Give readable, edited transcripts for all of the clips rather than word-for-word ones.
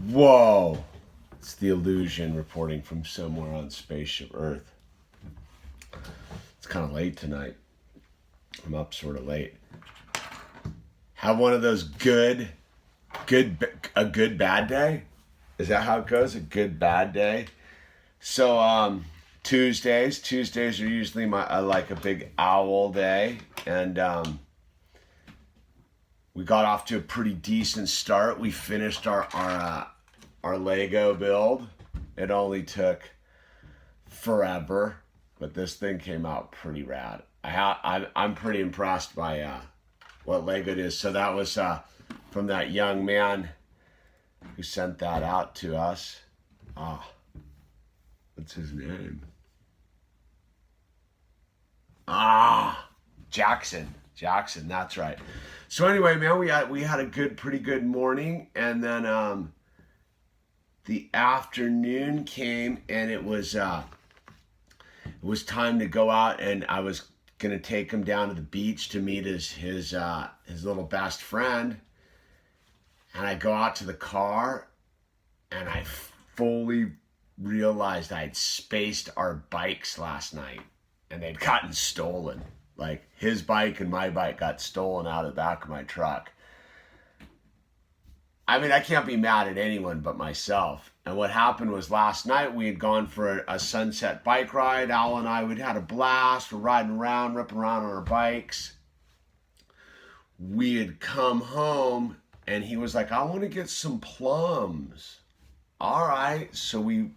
Whoa! It's the Yewllusion reporting from somewhere on Spaceship Earth. It's kind of late tonight. I'm up sort of late. Have one of those a good bad day? Is that how it goes? A good bad day? So Tuesdays are usually my like a big owl day, and we got off to a pretty decent start. We finished our Lego build. It only took forever, but this thing came out pretty rad. I'm pretty impressed by what Lego is. So that was from that young man who sent that out to us. What's his name? Jackson, that's right. So anyway, man, we had a pretty good morning, and then the afternoon came, and it was time to go out, and I was gonna take him down to the beach to meet his little best friend. And I go out to the car, and I fully realized I'd spaced our bikes last night, and they'd gotten stolen. Like, his bike and my bike got stolen out of the back of my truck. I mean, I can't be mad at anyone but myself. And what happened was last night we had gone for a sunset bike ride. Al and I, we'd had a blast. We're riding around, ripping around on our bikes. We had come home, and he was like, I want to get some plums. All right. So we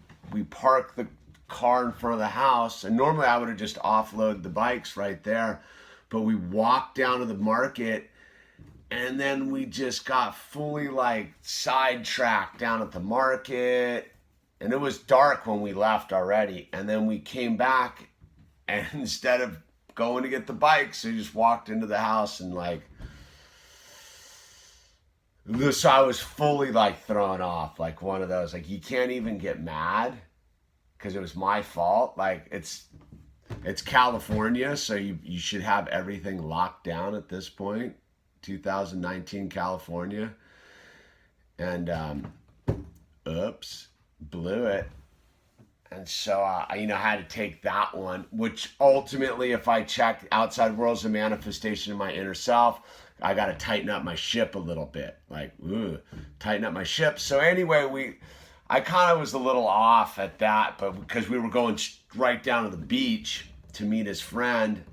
parked the car in front of the house, and normally I would have just offloaded the bikes right there, but we walked down to the market, and then we just got fully like sidetracked down at the market, and it was dark when we left already. And then we came back, and instead of going to get the bikes, we just walked into the house, and like, so I was fully like thrown off, like one of those, like, you can't even get mad because it was my fault. Like, it's California, so you should have everything locked down at this point. 2019 California. And oops, blew it. And so I had to take that one, which ultimately, if I check outside world's a manifestation of my inner self, I got to tighten up my ship a little bit. Like, tighten up my ship. So anyway, I kind of was a little off at that, but because we were going right down to the beach to meet his friend,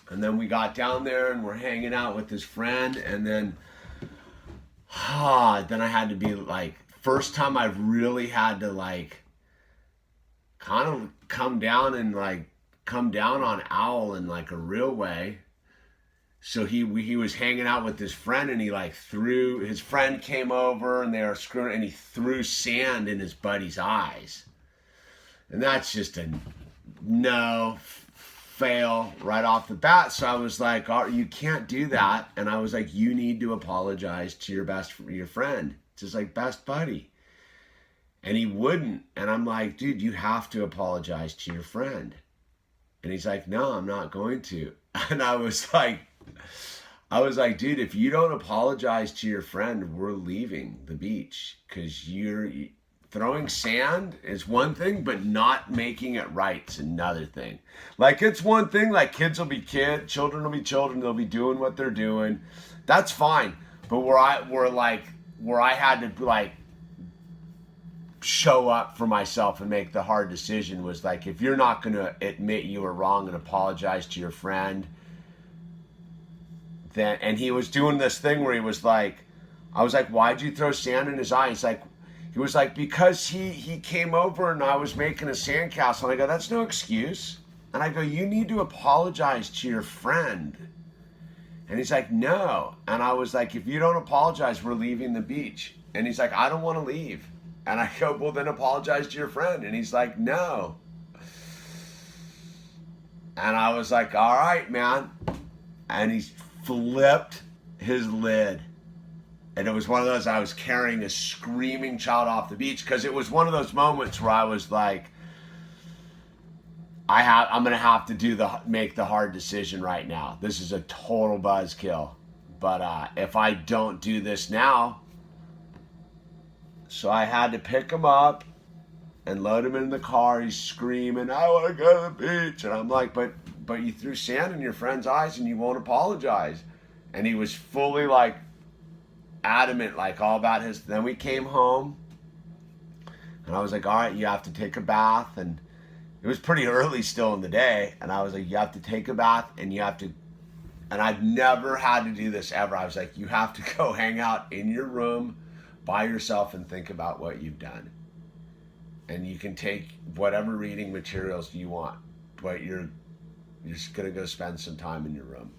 and then we got down there and we're hanging out with his friend, and then I had to be like, first time I really had to like kind of come down on Owl in like a real way. So he was hanging out with his friend, and his friend came over, and they were screwing, and he threw sand in his buddy's eyes. And that's just a fail right off the bat. So I was like, oh, you can't do that. And I was like, you need to apologize to your friend. It's just like best buddy. And he wouldn't. And I'm like, dude, you have to apologize to your friend. And he's like, no, I'm not going to. And I was like, dude, if you don't apologize to your friend, we're leaving the beach, because throwing sand is one thing, but not making it right is another thing. Like, it's one thing, like, kids will be kids, children will be children, they'll be doing what they're doing. That's fine. But where I had to like show up for myself and make the hard decision was like, if you're not going to admit you were wrong and apologize to your friend, then, and he was doing this thing where he was like, I was like, why'd you throw sand in his eye? He was like, because he came over and I was making a sandcastle. And I go, that's no excuse. And I go, you need to apologize to your friend. And he's like, no. And I was like, if you don't apologize, we're leaving the beach. And he's like, I don't want to leave. And I go, well, then apologize to your friend. And he's like, no. And I was like, all right, man. And he flipped his lid. And it was one of those, I was carrying a screaming child off the beach, because it was one of those moments where I was like, I'm going to have to make the hard decision right now. This is a total buzzkill. But if I don't do this now, So I had to pick him up and load him in the car. He's screaming, I want to go to the beach. And I'm like, but you threw sand in your friend's eyes and you won't apologize. And he was fully like adamant, like all about his. Then we came home and I was like, all right, you have to take a bath. And it was pretty early still in the day. And I was like, you have to take a bath and you have to. And I've never had to do this ever. I was like, you have to go hang out in your room by yourself and think about what you've done. And you can take whatever reading materials you want, but you're just going to go spend some time in your room.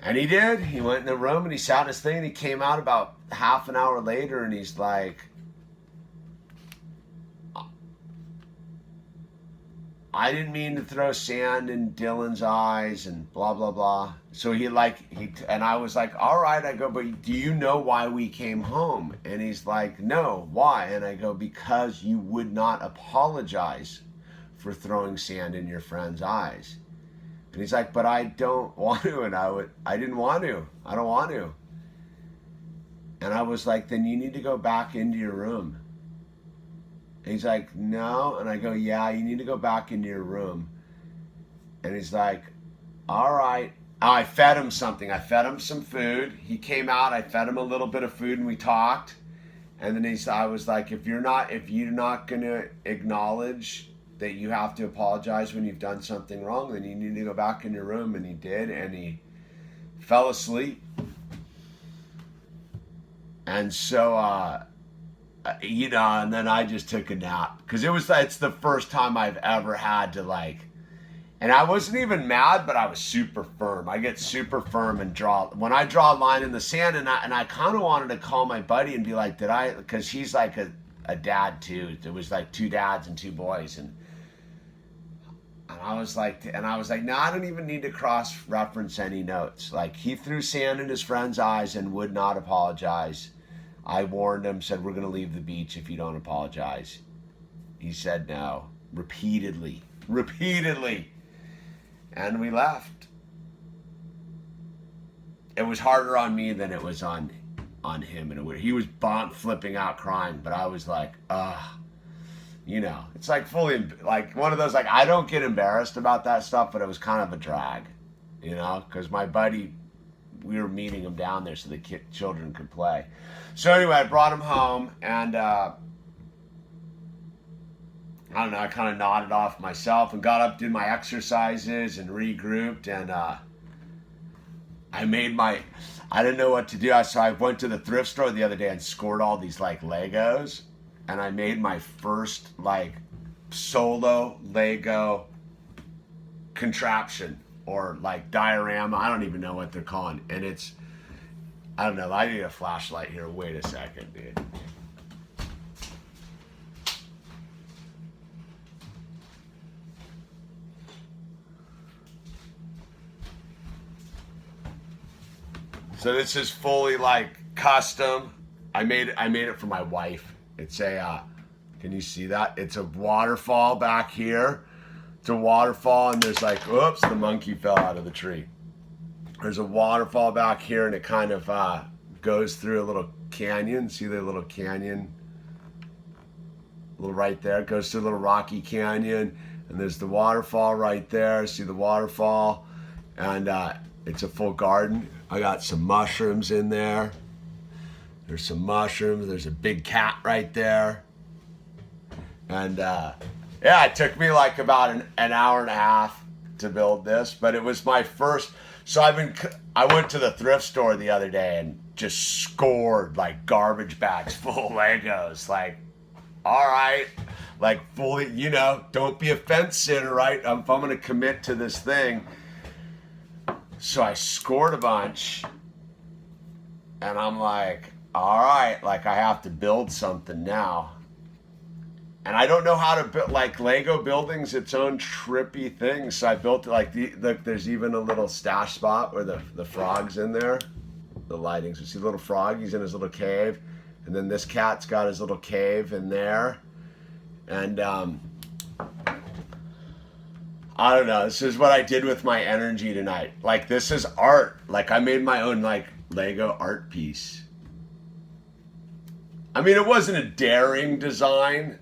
And he did. He went in the room and he sat in his thing and he came out about half an hour later and he's like, I didn't mean to throw sand in Dylan's eyes and blah, blah, blah. So and I was like, all right. I go, but do you know why we came home? And he's like, no, why? And I go, because you would not apologize for throwing sand in your friend's eyes. And he's like, but I don't want to. And I didn't want to. I don't want to. And I was like, then you need to go back into your room. And he's like, no. And I go, yeah, you need to go back into your room. And he's like, all right. I fed him something. I fed him some food. He came out. I fed him a little bit of food and we talked. And then I was like, if you're not going to acknowledge that you have to apologize when you've done something wrong, then you need to go back in your room. And he did. And he fell asleep. And so, and then I just took a nap because it's the first time I've ever had to and I wasn't even mad, but I was super firm. I get super firm and when I draw a line in the sand and I kind of wanted to call my buddy and be like, because he's like a dad too. There was like 2 dads and 2 boys. And I was like, no, I don't even need to cross-reference any notes. Like he threw sand in his friend's eyes and would not apologize. I warned him, said, we're going to leave the beach if you don't apologize. He said no, repeatedly. And we left. It was harder on me than it was on him. And he was flipping out crying, but I was like, it's like fully, like one of those, like I don't get embarrassed about that stuff, but it was kind of a drag, because my buddy, we were meeting him down there so the children could play. So anyway, I brought him home and I don't know, I kind of nodded off myself and got up, did my exercises and regrouped. And I didn't know what to do. So I went to the thrift store the other day and scored all these like Legos. And I made my first like solo Lego contraption or like diorama. I don't even know what they're calling. And I don't know. I need a flashlight here. Wait a second, dude. So this is fully like custom. I made it for my wife. It's can you see that? It's a waterfall back here. It's a waterfall and there's like, oops, the monkey fell out of the tree. There's a waterfall back here and it kind of goes through a little canyon. See the little canyon? A little right there. It goes through a little rocky canyon. And there's the waterfall right there. See the waterfall? And it's a full garden. I got some mushrooms in there. There's some mushrooms. There's a big cat right there. And it took me like about an hour and a half to build this. But it was my first... So I went to the thrift store the other day and just scored like garbage bags full of Legos. Like, all right, like fully, don't be a fence sitter, right? If I'm going to commit to this thing. So I scored a bunch and I'm like, all right, like I have to build something now. And I don't know how to build, like Lego building's its own trippy thing. So I built it like, there's even a little stash spot where the frog's in there. The lighting, so see the little frog, he's in his little cave. And then this cat's got his little cave in there. And I don't know, this is what I did with my energy tonight. Like this is art. Like I made my own like Lego art piece. I mean, it wasn't a daring design,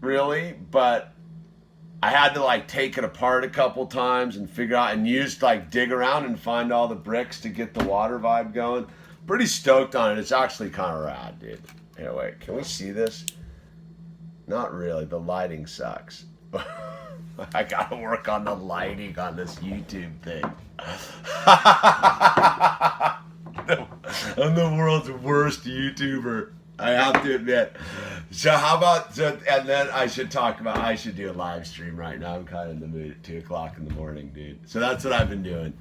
really, but I had to like take it apart a couple times and figure out and dig around and find all the bricks to get the water vibe going. Pretty stoked on it. It's actually kind of rad, dude. Here, wait, can we see this? Not really. The lighting sucks. I gotta work on the lighting on this YouTube thing. I'm the world's worst YouTuber, I have to admit. So how about, and then I should do a live stream right now. I'm kind of in the mood at 2 o'clock in the morning, dude. So that's what I've been doing.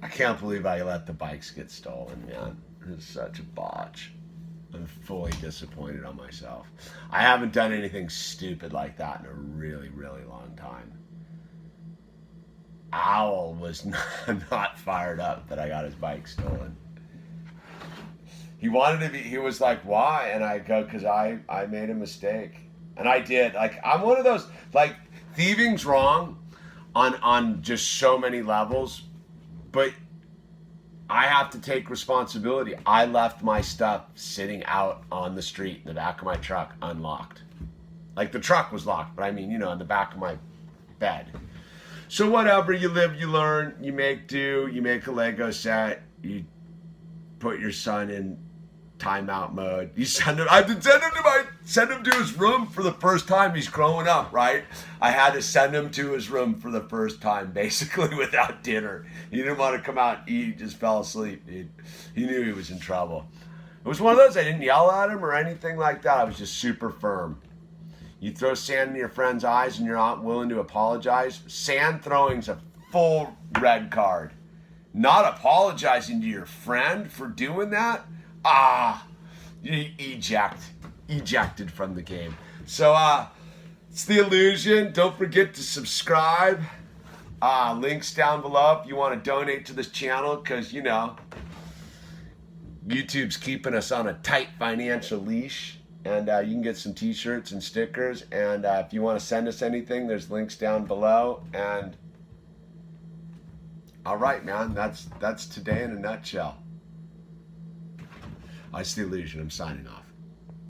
I can't believe I let the bikes get stolen, man. It's such a botch. I'm fully disappointed on myself. I haven't done anything stupid like that in a really, really long time. Owl was not fired up that I got his bike stolen. He was like, why? And I go, because I made a mistake. And I did. Like, I'm one of those, like, thieving's wrong on just so many levels, but I have to take responsibility. I left my stuff sitting out on the street in the back of my truck unlocked. Like, the truck was locked, but I mean, in the back of my bed. So whatever, you live, you learn, you make do, you make a Lego set, you put your son in timeout mode. You send him to his room for the first time. He's growing up, right? I had to send him to his room for the first time, basically without dinner. He didn't want to come out and eat, he just fell asleep, dude. He knew he was in trouble. It was one of those, I didn't yell at him or anything like that. I was just super firm. You throw sand in your friend's eyes and you're not willing to apologize. Sand throwing's a full red card. Not apologizing to your friend for doing that? You ejected from the game. So, it's the Yewllusion. Don't forget to subscribe. Links down below if you want to donate to this channel, because, YouTube's keeping us on a tight financial leash. And you can get some t-shirts and stickers. And if you want to send us anything, there's links down below. And all right, man, that's today in a nutshell. It's the Yewllusion. I'm signing off.